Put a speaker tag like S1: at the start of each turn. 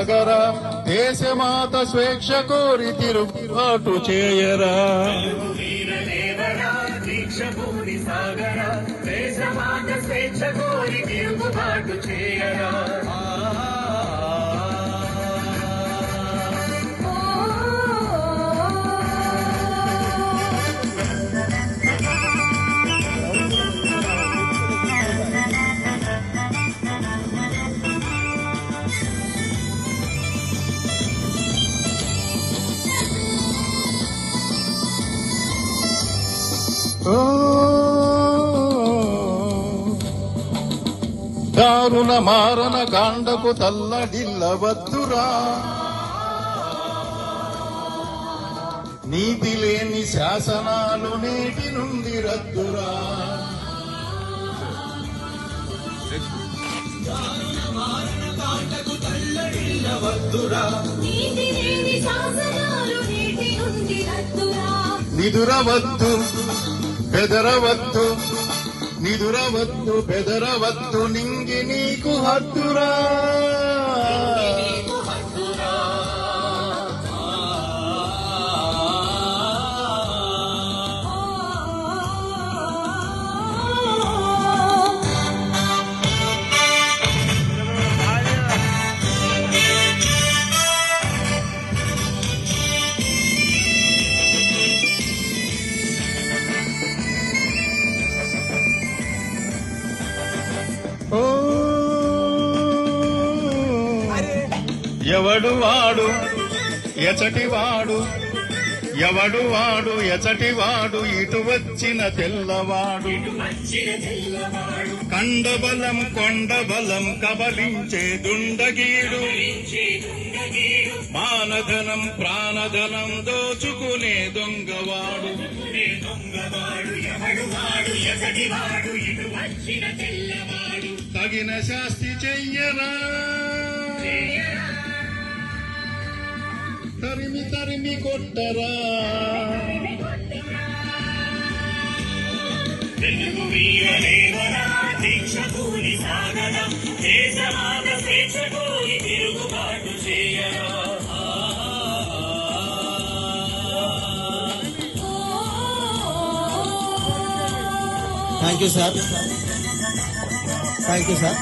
S1: సాగర దేశమాత స్వేచ్ఛ కోరి తిరుగుబాటు చేయరా.
S2: దీక్షభూమి సాగర దేశమాత స్వేచ్ఛ కోరి తిరుగుబాటు చేయరా.
S1: దారుణ మారణ కాండకు తల్లడిల్లవద్దురా. నీతి లేని శాసనాలు నేటి నుండి రద్దురా. నిదురవద్దు బెదరవద్దు, నిదురవద్దు బెదరవద్దు, నింగి నీకు హద్దురా. ఎవడు వాడు ఎచటివాడు, ఎవడు వాడు ఎచటివాడు, ఇటు వచ్చిన తెల్లవాడు. కండబలం కొండబలం కబలించే దుండగీడు, మానధనం ప్రాణధనం దోచుకునే దొంగవాడు. తగిన శాస్తి చెయ్యరా, తరిమి తరిమి కొట్టరా.
S2: తెలుగు వీరలేవరా దీక్షభూమి సాగర దేశమాత స్వేచ్ఛ కోరి తిరుగుబాటు చేయరా.
S3: Thank you sir. Thank you sir.